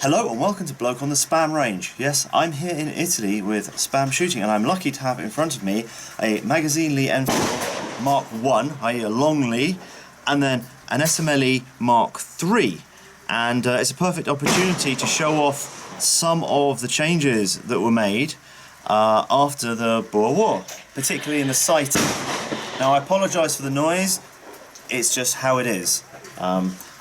Hello and welcome to Bloke on the SBAM range. Yes, I'm here in Italy with SBAM Shooting and I'm lucky to have in front of me a magazine Lee-Enfield Mk.I, i.e. a long Lee, and then an SMLE Mk.III. And it's a perfect opportunity to show off some of the changes that were made after the Boer War, particularly in the sighting. Now I apologise for the noise, it's just how it is.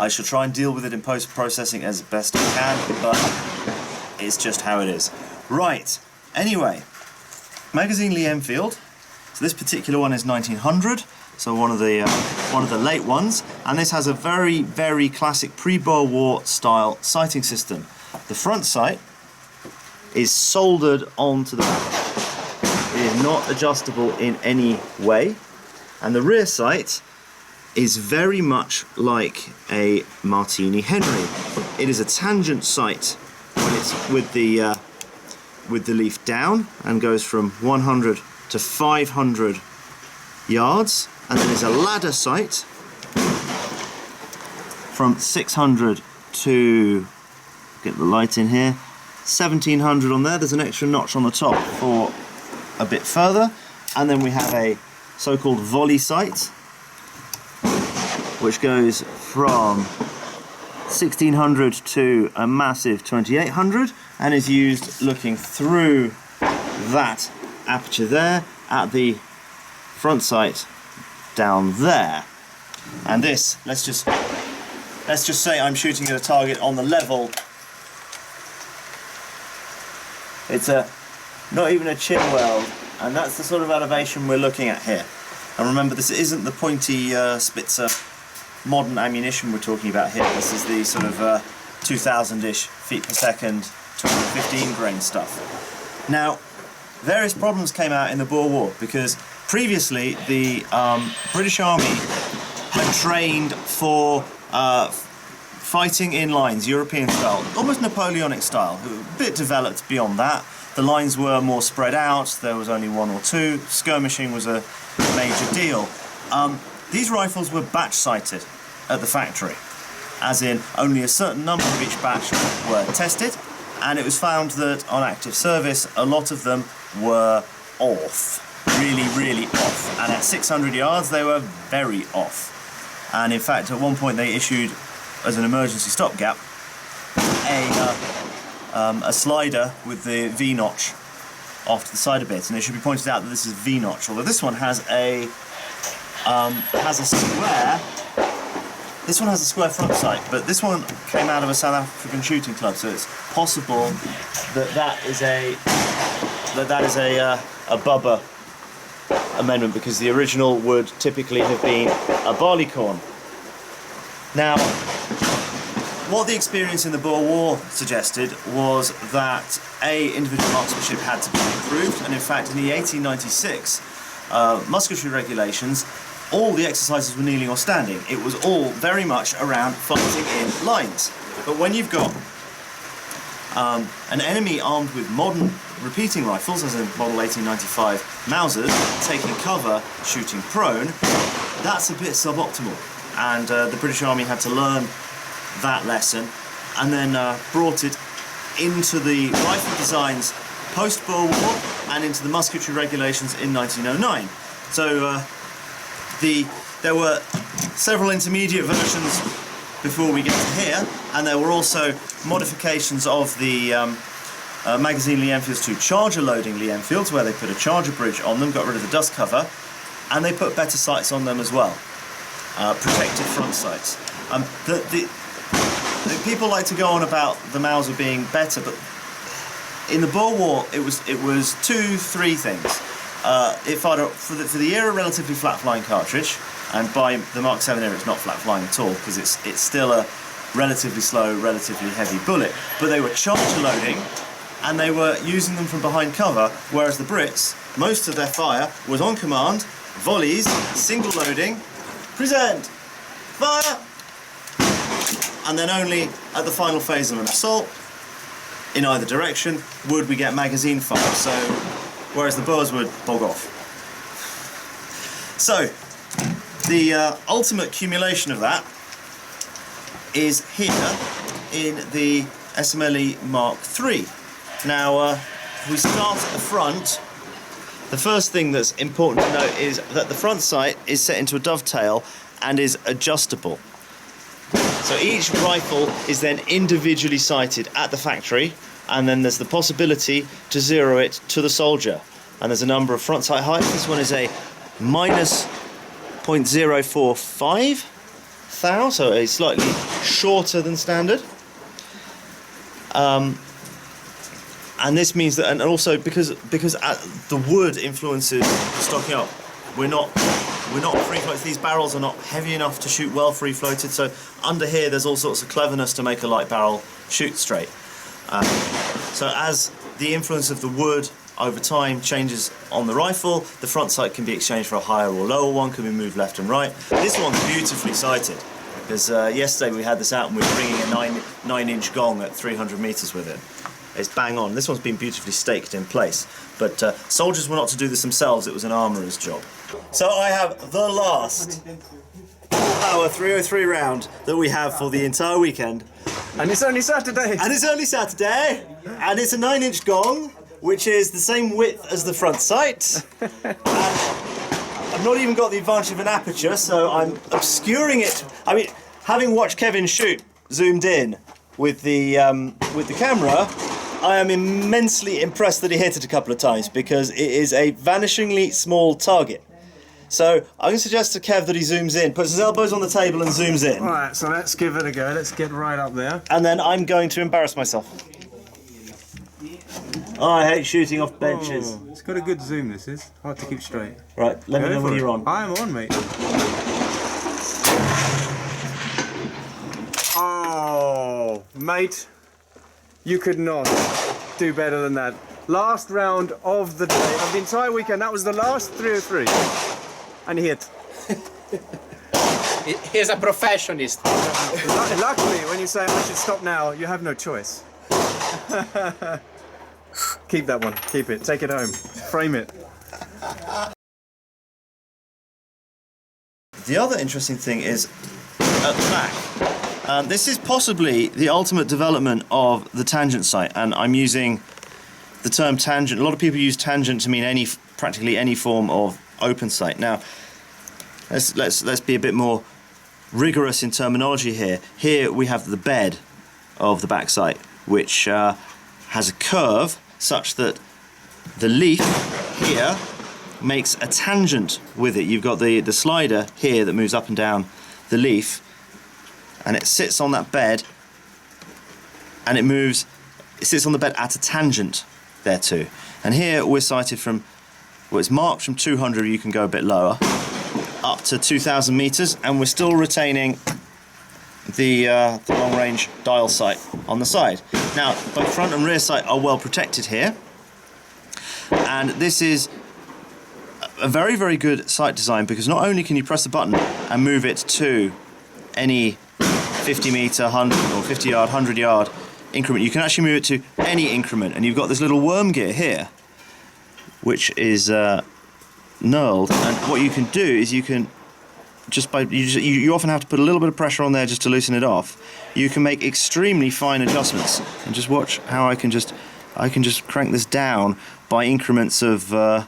I shall try and deal with it in post-processing as best I can, but it's just how it is. Right, anyway, magazine Lee-Enfield. So this particular one is 1900, so one of the late ones, and this has a very, very classic pre-Boer War style sighting system. The front sight is soldered onto the back. It is not adjustable in any way, and the rear sight is very much like a Martini Henry. It is a tangent sight when it's with the leaf down and goes from 100 to 500 yards, and then there's a ladder sight from 600 to, get the light in here, 1700 on there. There's an extra notch on the top for a bit further, and then we have a so-called Volley Sight, which goes from 1600 to a massive 2800 and is used looking through that aperture there at the front sight down there. And this, let's just say I'm shooting at a target on the level. It's not even a chin weld, and that's the sort of elevation we're looking at here. And remember, this isn't the pointy Spitzer modern ammunition we're talking about here. This is the sort of 2000-ish feet per second, 215 grain stuff. Now, various problems came out in the Boer War because previously the British Army had trained for fighting in lines, European style, almost Napoleonic style, a bit developed beyond that. The lines were more spread out, there was only one or two, skirmishing was a major deal. These rifles were batch sighted at the factory, as in only a certain number of each batch were tested, and it was found that on active service a lot of them were off, really off, and at 600 yards they were very off. And in fact at one point they issued, as an emergency stopgap, a slider with the V-notch off to the side a bit, and it should be pointed out that this is V-notch, although this one has a square. This one has a square front sight, but this one came out of a South African shooting club, so it's possible that that is a Bubba amendment, because the original would typically have been a barleycorn. Now, what the experience in the Boer War suggested was that individual marksmanship had to be improved, and in fact in the 1896 musketry regulations, all the exercises were kneeling or standing. It was all very much around fighting in lines. But when you've got an enemy armed with modern repeating rifles, as in model 1895 Mausers, taking cover, shooting prone, that's a bit suboptimal. And the British Army had to learn that lesson and then brought it into the rifle designs post-Boer War and into the musketry regulations in 1909. So there were several intermediate versions before we get to here, and there were also modifications of the magazine Lee-Enfields to charger loading Lee-Enfields, where they put a charger bridge on them, got rid of the dust cover, and they put better sights on them as well, protected front sights. The people like to go on about the Mauser being better, but in the Boer War it was 2-3 things. It fired for the era relatively flat flying cartridge, and by the Mark 7 era it's not flat flying at all, because it's still a relatively slow, relatively heavy bullet. But they were charger loading, and they were using them from behind cover, whereas the Brits, most of their fire was on command, volleys, single loading, present, fire, and then only at the final phase of an assault, in either direction, would we get magazine fire. So, whereas the Boers would bog off. So, the ultimate accumulation of that is here in the SMLE Mk.III. Now, if we start at the front, the first thing that's important to note is that the front sight is set into a dovetail and is adjustable. So each rifle is then individually sighted at the factory, and then there's the possibility to zero it to the soldier. And there's a number of front sight heights. This one is a minus 0.045 thou, so it's slightly shorter than standard. And this means that, and also because the wood influences the stocking up, we're not free floated. These barrels are not heavy enough to shoot well free floated. So under here, there's all sorts of cleverness to make a light barrel shoot straight. So as the influence of the wood over time changes on the rifle, the front sight can be exchanged for a higher or lower one, can be moved left and right. This one's beautifully sighted, because yesterday we had this out and we were bringing a 9-inch gong at 300 meters with it. It's bang on. This one's been beautifully staked in place, but soldiers were not to do this themselves, it was an armourer's job. So I have the last power 303 round that we have for the entire weekend. And it's only Saturday! And it's only Saturday! And it's a 9-inch gong, which is the same width as the front sight. And I've not even got the advantage of an aperture, so I'm obscuring it. I mean, having watched Kevin shoot zoomed in with the camera, I am immensely impressed that he hit it a couple of times, because it is a vanishingly small target. So I'm going to suggest to Kev that he zooms in, puts his elbows on the table and zooms in. Alright, so let's give it a go. Let's get right up there. And then I'm going to embarrass myself. Oh, I hate shooting off benches. Oh, it's got a good zoom, this is. Hard to keep straight. Right, let me know when you're on. I am on, mate. Oh, mate. You could not do better than that. Last round of the day, of the entire weekend, that was the last 303. And he hit. He's a professionist. Luckily, when you say I should stop now, you have no choice. Keep that one. Keep it. Take it home. Frame it. The other interesting thing is at the back. This is possibly the ultimate development of the tangent sight, and I'm using the term tangent. A lot of people use tangent to mean practically any form of open sight. Now, let's be a bit more rigorous in terminology here. Here we have the bed of the back sight, which has a curve such that the leaf here makes a tangent with it. You've got the slider here that moves up and down the leaf, and it sits on that bed, and it sits on the bed at a tangent thereto. And here we're sighted from, well, it's marked from 200, you can go a bit lower, up to 2,000 meters, and we're still retaining the long-range dial sight on the side. Now, both front and rear sight are well protected here, and this is a very, very good sight design, because not only can you press the button and move it to any 50 meter, 100 or 50 yard, 100 yard increment, you can actually move it to any increment, and you've got this little worm gear here, which is knurled, and what you can do is you can you often have to put a little bit of pressure on there just to loosen it off. You can make extremely fine adjustments, and just watch how I can just crank this down by increments of I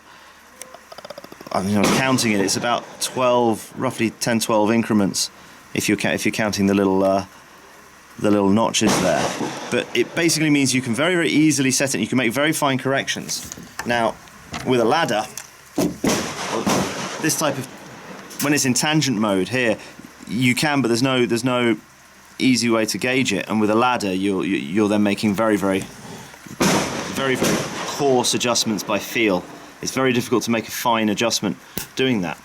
was counting it, it's about 12, roughly 10-12 increments if you're counting the little notches there. But it basically means you can very, very easily set it. You can make very fine corrections. Now, with a ladder, this type of, when it's in tangent mode here, you can, but there's no easy way to gauge it. And with a ladder, you're then making very, very, very, very coarse adjustments by feel. It's very difficult to make a fine adjustment doing that.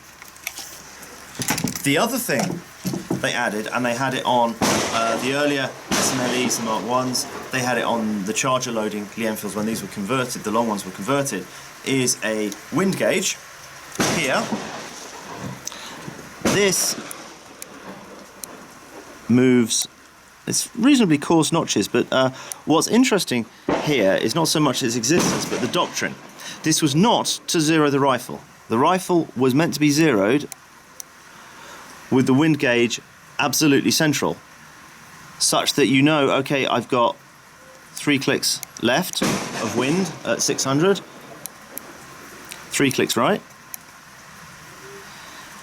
The other thing they added, and they had it on the earlier SMLEs, the Mark 1s, they had it on the charger loading Lee-Enfields when these were converted, the long ones were converted, is a wind gauge here. This moves, it's reasonably coarse notches, but what's interesting here is not so much its existence, but the doctrine. This was not to zero the rifle. The rifle was meant to be zeroed with the wind gauge absolutely central, such that you know, okay, I've got 3 clicks left of wind at 600, 3 clicks right,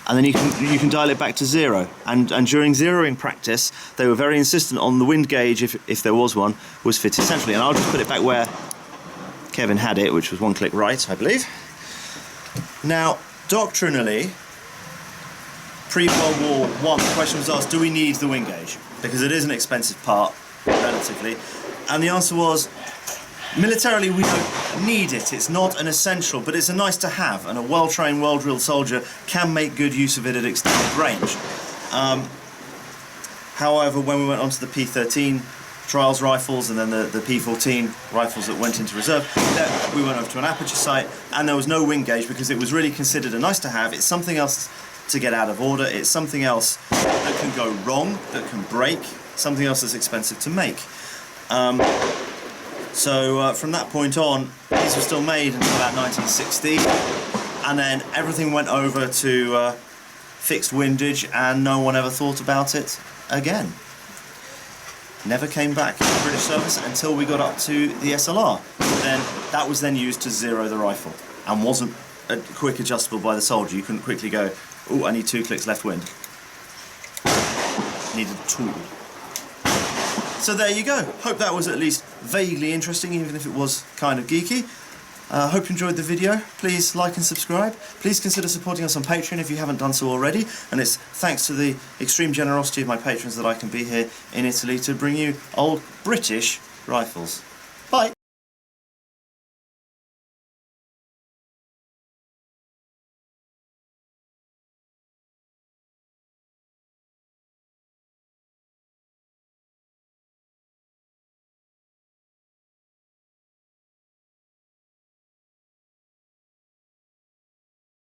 and then you can dial it back to 0. And during zeroing practice, they were very insistent on the wind gauge, if there was one, was fitted centrally. And I'll just put it back where Kevin had it, which was 1 click right, I believe. Now, doctrinally, pre-World War I, the question was asked, do we need the wind gauge? Because it is an expensive part, relatively. And the answer was, militarily we don't need it. It's not an essential, but it's a nice to have, and a well-trained, well-drilled soldier can make good use of it at extended range. However, when we went on to the P13 trials rifles and then the P14 rifles that went into reserve, we went over to an aperture sight, and there was no wind gauge because it was really considered a nice to have. It's something else to get out of order. It's something else that can go wrong, that can break, something else that's expensive to make. So from that point on, these were still made until about 1960, and then everything went over to fixed windage, and no one ever thought about it again. Never came back in the British service until we got up to the SLR. Then that was then used to zero the rifle, and wasn't quick adjustable by the soldier. You couldn't quickly go, oh, I need 2 clicks left wind. Needed a tool. So there you go. Hope that was at least vaguely interesting, even if it was kind of geeky. Hope you enjoyed the video. Please like and subscribe. Please consider supporting us on Patreon if you haven't done so already. And it's thanks to the extreme generosity of my patrons that I can be here in Italy to bring you old British rifles.